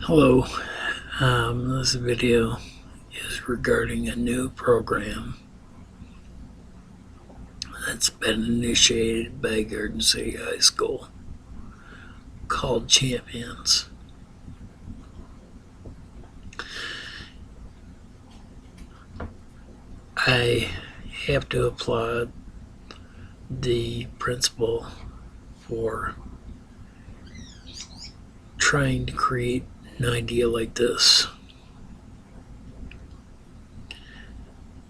Hello, this video is regarding a new program that's been initiated by Garden City High School called Champions. I have to applaud the principal for trying to create an idea like this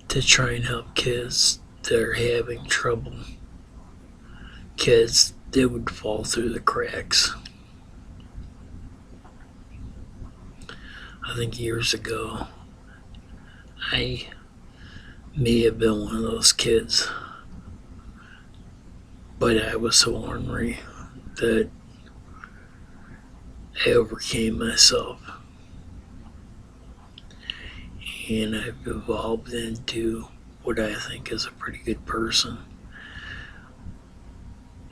to try and help kids that are having trouble, kids that would fall through the cracks. I think years ago, I may have been one of those kids, but I was so ornery that I overcame myself. And I've evolved into what I think is a pretty good person.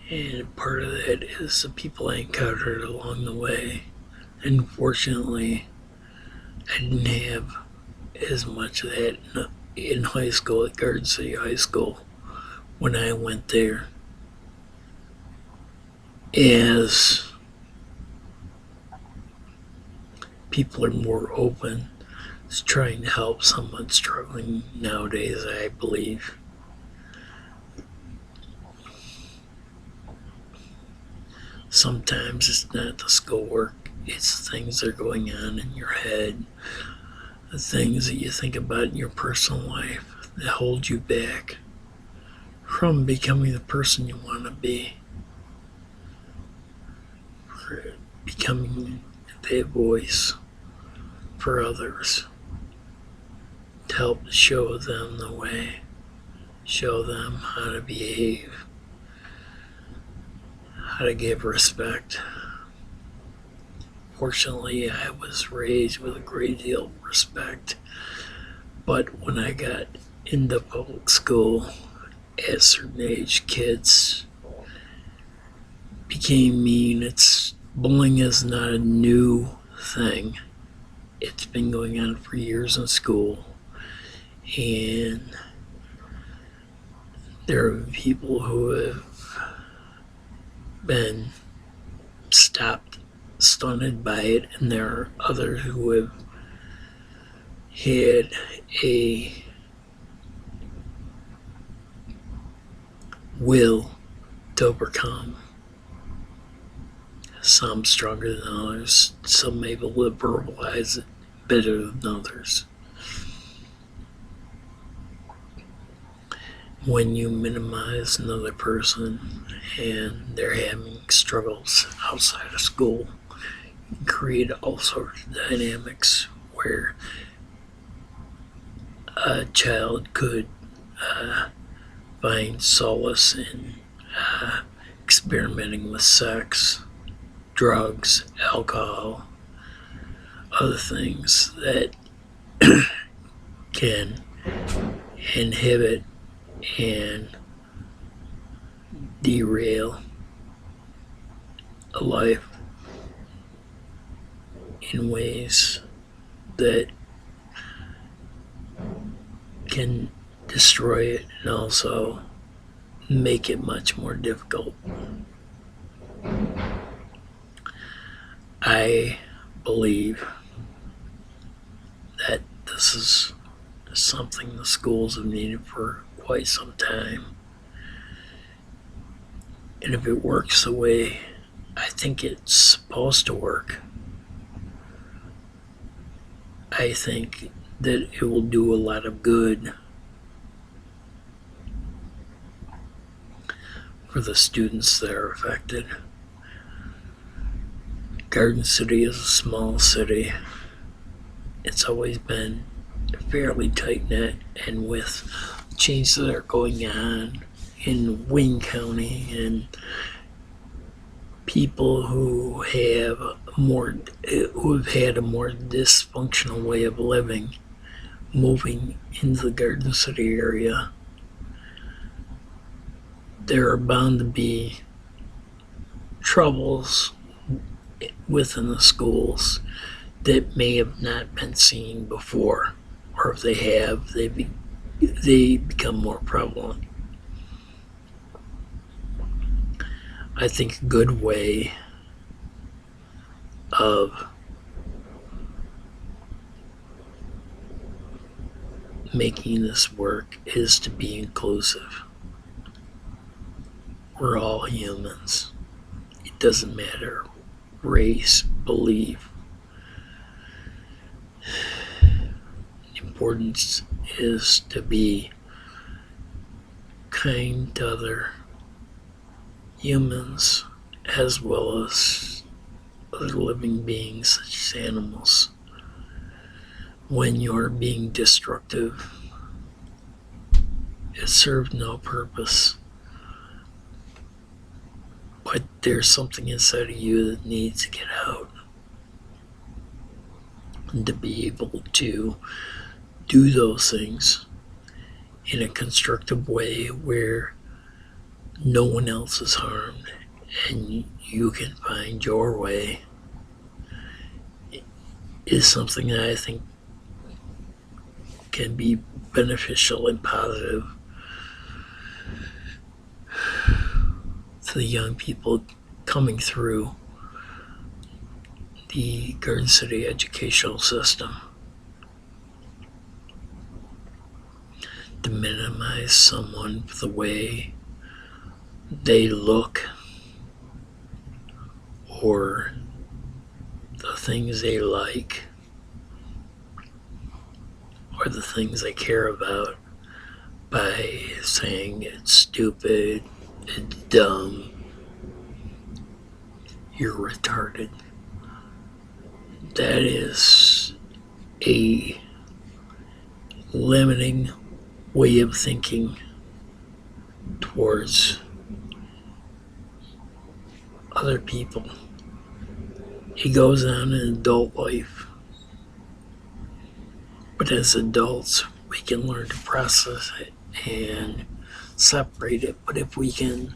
And part of that is the people I encountered along the way. Unfortunately, I didn't have as much of that in high school at Garden City High School when I went there, as people are more open to trying to help someone struggling nowadays, I believe. Sometimes it's not the schoolwork, it's the things that are going on in your head, the things that you think about in your personal life that hold you back from becoming the person you want to be, for becoming that voice for others, to help show them the way, show them how to behave, how to give respect. Fortunately, I was raised with a great deal of respect, but when I got into public school at a certain age, kids became mean. Bullying is not a new thing. It's been going on for years in school, and there are people who have been stunted by it, and there are others who have had a will to overcome. Some stronger than others, some able to verbalize it better than others. When you minimize another person and they're having struggles outside of school, you can create all sorts of dynamics where a child could find solace in experimenting with sex, drugs, alcohol, other things that can inhibit and derail a life in ways that can destroy it and also make it much more difficult. I believe that this is something the schools have needed for quite some time. And if it works the way I think it's supposed to work, I think that it will do a lot of good for the students that are affected. Garden City is a small city. It's always been fairly tight knit, and with changes that are going on in Wayne County and people who have had a more dysfunctional way of living moving into the Garden City area, there are bound to be troubles within the schools that may have not been seen before, or if they have, they become more prevalent. I think a good way of making this work is to be inclusive. We're all humans. It doesn't matter race, belief. The importance is to be kind to other humans as well as other living beings such as animals. When you're being destructive, it serves no purpose. But there's something inside of you that needs to get out. And to be able to do those things in a constructive way where no one else is harmed and you can find your way is something that I think can be beneficial and positive to the young people coming through the Garden City educational system. To minimize someone for the way they look or the things they like or the things they care about by saying it's stupid, it's dumb, you're retarded. That is a limiting way of thinking towards other people. It goes on in adult life. But as adults, we can learn to process it and separate it. But if we can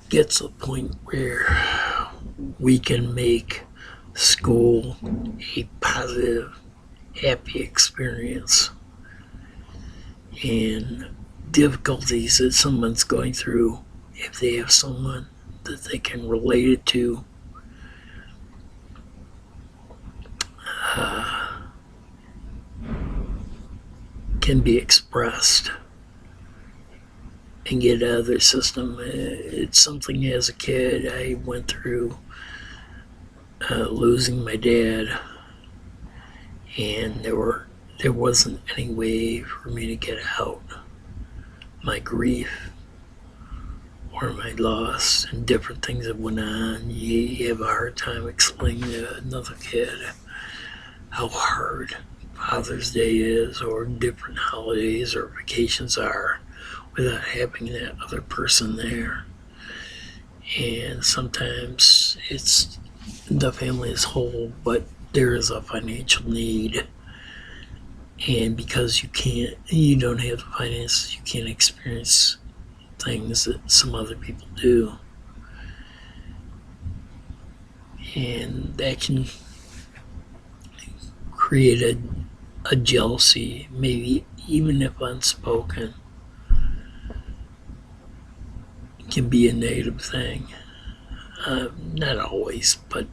get to the point where we can make school a positive, happy experience, and difficulties that someone's going through, if they have someone that they can relate it to, can be expressed and get out of their system. It's something as a kid I went through losing my dad, and there wasn't any way for me to get out my grief or my loss and different things that went on. You have a hard time explaining to another kid how hard Father's Day is or different holidays or vacations are without having that other person there. And sometimes it's the family as whole, but there is a financial need. And because you don't have the finances, you can't experience things that some other people do. And that can create a jealousy, maybe even if unspoken. It can be a negative thing. Not always, but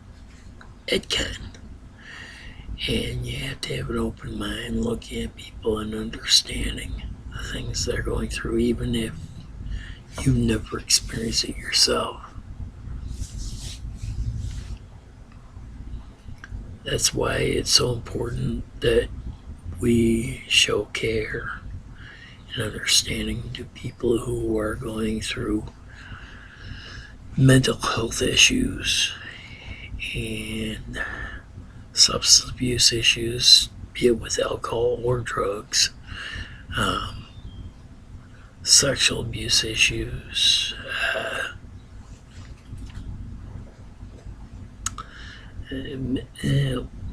it can. And you have to have an open mind, looking at people and understanding the things they're going through, even if you've never experienced it yourself. That's why it's so important that we show care and understanding to people who are going through mental health issues and substance abuse issues, be it with alcohol or drugs, sexual abuse issues,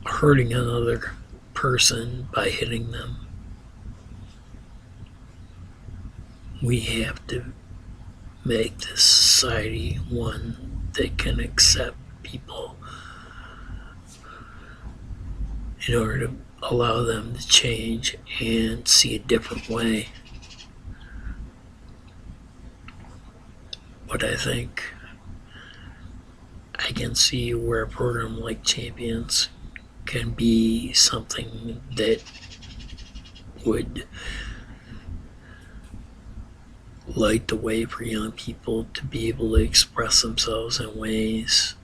hurting another person by hitting them. We have to make this society one that can accept people in order to allow them to change and see a different way. But I think I can see where a program like Champions can be something that would light the way for young people to be able to express themselves in ways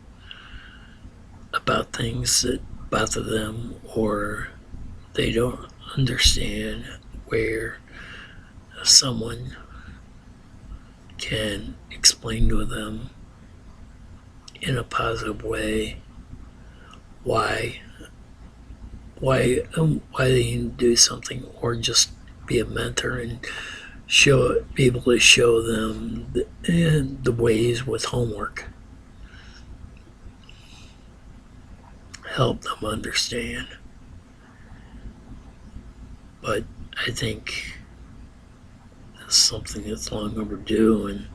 about things that bother them or they don't understand, where someone can explain to them in a positive way why they need to do something, or just be a mentor and be able to show them the ways with homework, help them understand. But I think that's something that's long overdue, and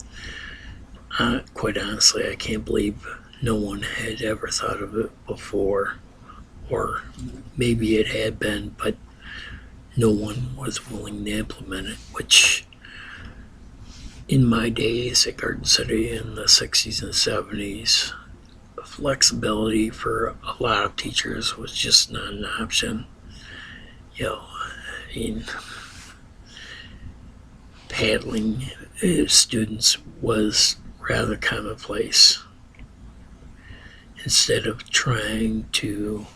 quite honestly, I can't believe no one had ever thought of it before. Or maybe it had been, but no one was willing to implement it, which in my days at Garden City in the 60s and 70s, flexibility for a lot of teachers was just not an option. I mean, paddling students was rather commonplace. Instead of trying to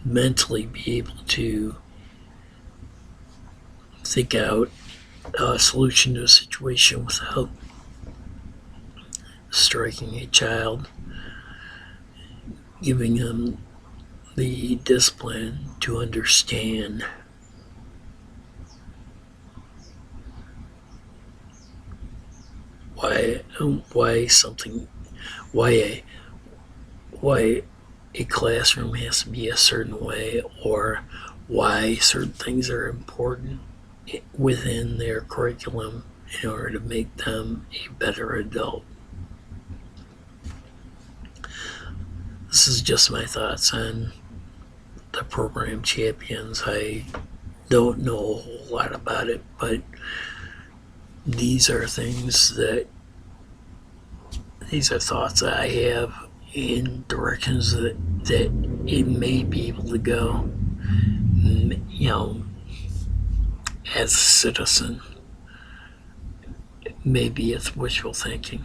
mentally be able to think out a solution to a situation without striking a child, giving them the discipline to understand why something why a classroom has to be a certain way, or why certain things are important within their curriculum in order to make them a better adult. This is just my thoughts on the program Champions. I don't know a whole lot about it, but these are things these are thoughts that I have in directions that it may be able to go. As a citizen, maybe it's wishful thinking.